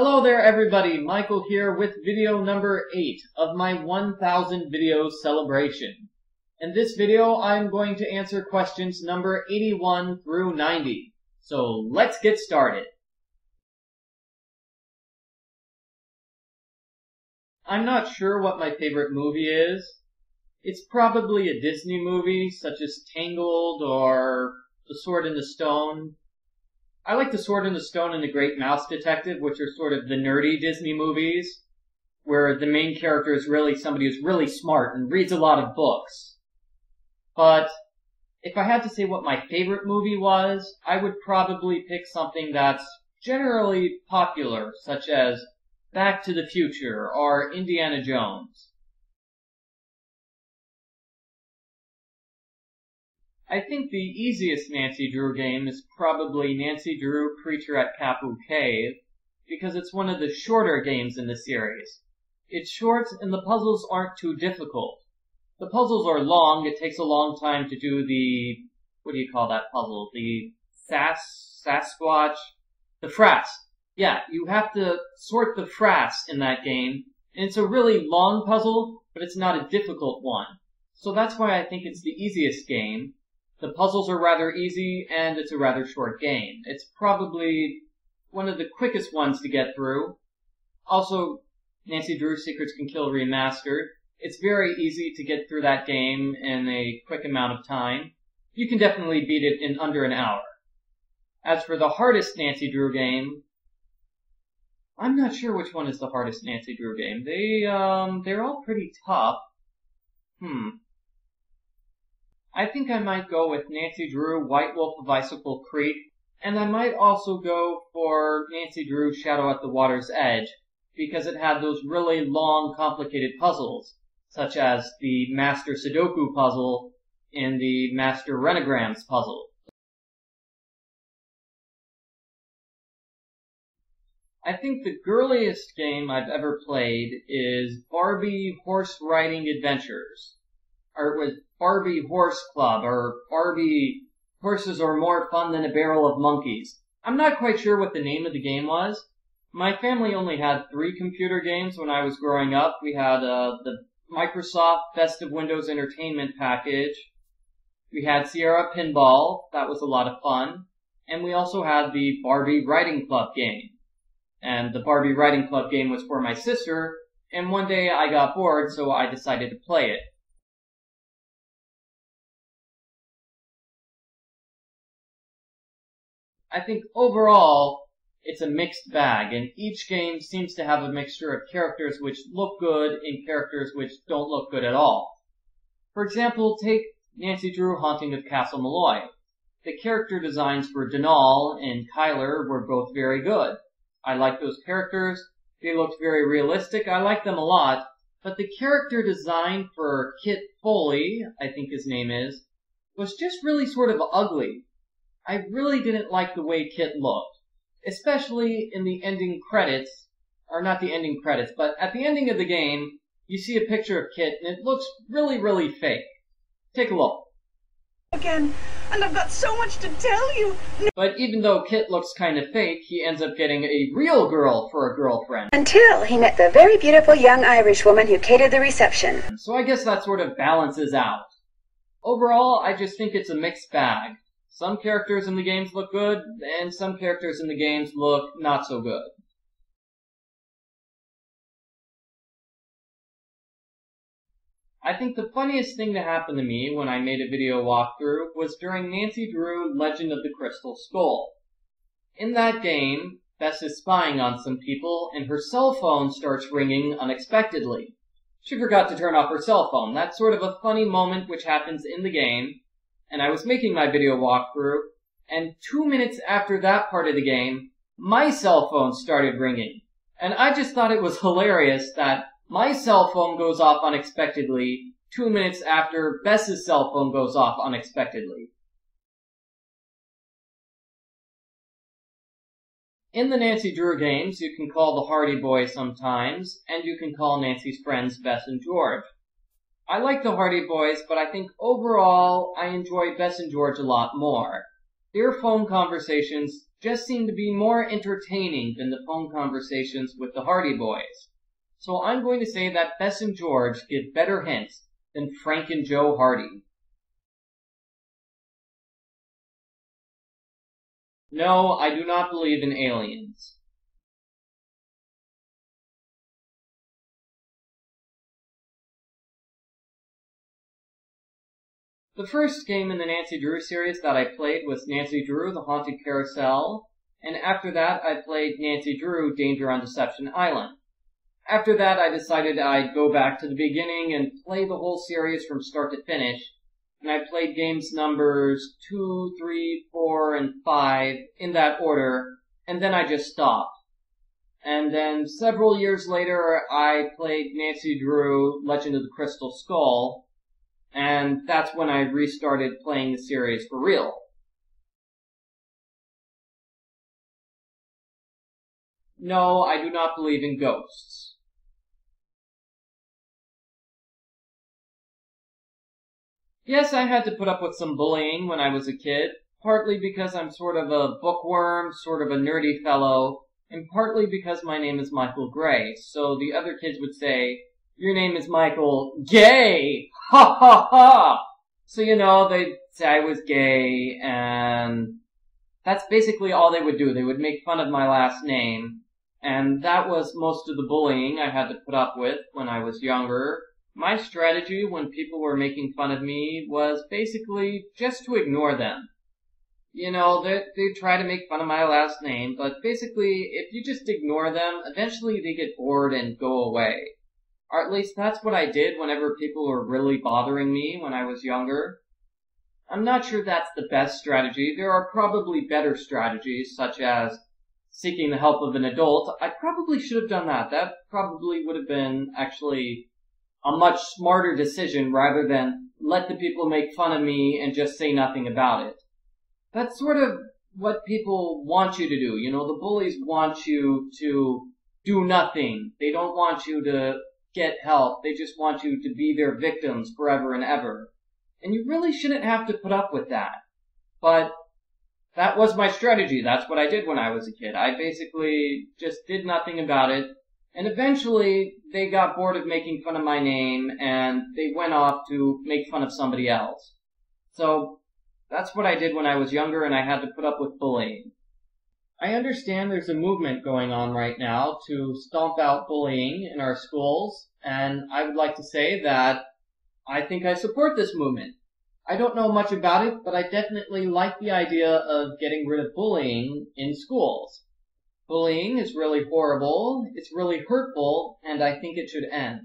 Hello there everybody, Michael here with video number 8 of my 1000 videos celebration. In this video, I'm going to answer questions number 81 through 90. So let's get started. I'm not sure what my favorite movie is. It's probably a Disney movie such as Tangled or The Sword in the Stone. I like The Sword in the Stone and The Great Mouse Detective, which are sort of the nerdy Disney movies, where the main character is really somebody who's really smart and reads a lot of books. But if I had to say what my favorite movie was, I would probably pick something that's generally popular, such as Back to the Future or Indiana Jones. I think the easiest Nancy Drew game is probably Nancy Drew Creature at Kapu Cave, because it's one of the shorter games in the series. It's short and the puzzles aren't too difficult. The puzzles are long, it takes a long time to do the, what do you call that puzzle? The Sasquatch? The frass. Yeah, you have to sort the frass in that game, and it's a really long puzzle, but it's not a difficult one. So that's why I think it's the easiest game. The puzzles are rather easy, and it's a rather short game. It's probably one of the quickest ones to get through. Also, Nancy Drew Secrets Can Kill Remastered. It's very easy to get through that game in a quick amount of time. You can definitely beat it in under an hour. As for the hardest Nancy Drew game, I'm not sure which one is the hardest Nancy Drew game. They're all pretty tough. I think I might go with Nancy Drew White Wolf of Icicle Creek, and I might also go for Nancy Drew Shadow at the Water's Edge, because it had those really long, complicated puzzles, such as the Master Sudoku puzzle and the Master Renagrams puzzle. I think the girliest game I've ever played is Barbie Horse Riding Adventures, or with Barbie Horse Club, or Barbie Horses Are More Fun Than a Barrel of Monkeys. I'm not quite sure what the name of the game was. My family only had 3 computer games when I was growing up. We had the Microsoft Best of Windows Entertainment package. We had Sierra Pinball. That was a lot of fun. And we also had the Barbie Riding Club game. And the Barbie Riding Club game was for my sister, and one day I got bored, so I decided to play it. I think overall, it's a mixed bag, and each game seems to have a mixture of characters which look good and characters which don't look good at all. For example, take Nancy Drew Haunting of Castle Malloy. The character designs for Denal and Kyler were both very good. I liked those characters. They looked very realistic. I liked them a lot. But the character design for Kit Foley, I think his name is, was just really sort of ugly. I really didn't like the way Kit looked, especially in the ending credits, or not the ending credits, but at the ending of the game, you see a picture of Kit, and it looks really, really fake. Take a look. Again, and I've got so much to tell you. But even though Kit looks kind of fake, he ends up getting a real girl for a girlfriend. Until he met the very beautiful young Irish woman who catered the reception. So I guess that sort of balances out. Overall, I just think it's a mixed bag. Some characters in the games look good, and some characters in the games look not so good. I think the funniest thing to happen to me when I made a video walkthrough was during Nancy Drew Legend of the Crystal Skull. In that game, Bess is spying on some people, and her cell phone starts ringing unexpectedly. She forgot to turn off her cell phone. That's sort of a funny moment which happens in the game. And I was making my video walkthrough, and 2 minutes after that part of the game, my cell phone started ringing. And I just thought it was hilarious that my cell phone goes off unexpectedly 2 minutes after Bess's cell phone goes off unexpectedly. In the Nancy Drew games, you can call the Hardy Boys sometimes, and you can call Nancy's friends Bess and George. I like the Hardy Boys, but I think overall I enjoy Bess and George a lot more. Their phone conversations just seemed to be more entertaining than the phone conversations with the Hardy Boys. So I'm going to say that Bess and George give better hints than Frank and Joe Hardy. No, I do not believe in aliens. The first game in the Nancy Drew series that I played was Nancy Drew, The Haunted Carousel, and after that I played Nancy Drew, Danger on Deception Island. After that I decided I'd go back to the beginning and play the whole series from start to finish, and I played games numbers 2, 3, 4, and 5 in that order, and then I just stopped. And then several years later I played Nancy Drew, Legend of the Crystal Skull, and that's when I restarted playing the series for real. No, I do not believe in ghosts. Yes, I had to put up with some bullying when I was a kid, partly because I'm sort of a bookworm, sort of a nerdy fellow, and partly because my name is Michael Gray, so the other kids would say, "Your name is Michael Gay! Ha ha ha!" So, they'd say I was gay, and that's basically all they would do. They would make fun of my last name, and that was most of the bullying I had to put up with when I was younger. My strategy when people were making fun of me was basically just to ignore them. They'd try to make fun of my last name, but basically, if you just ignore them, eventually they get bored and go away. Or at least that's what I did whenever people were really bothering me when I was younger. I'm not sure that's the best strategy. There are probably better strategies, such as seeking the help of an adult. I probably should have done that. That probably would have been actually a much smarter decision rather than let the people make fun of me and just say nothing about it. That's sort of what people want you to do. The bullies want you to do nothing. They don't want you to get help. They just want you to be their victims forever and ever. And you really shouldn't have to put up with that. But that was my strategy. That's what I did when I was a kid. I basically just did nothing about it. And eventually, they got bored of making fun of my name, and they went off to make fun of somebody else. So, that's what I did when I was younger, and I had to put up with bullying. I understand there's a movement going on right now to stomp out bullying in our schools, and I would like to say that I think I support this movement. I don't know much about it, but I definitely like the idea of getting rid of bullying in schools. Bullying is really horrible, it's really hurtful, and I think it should end.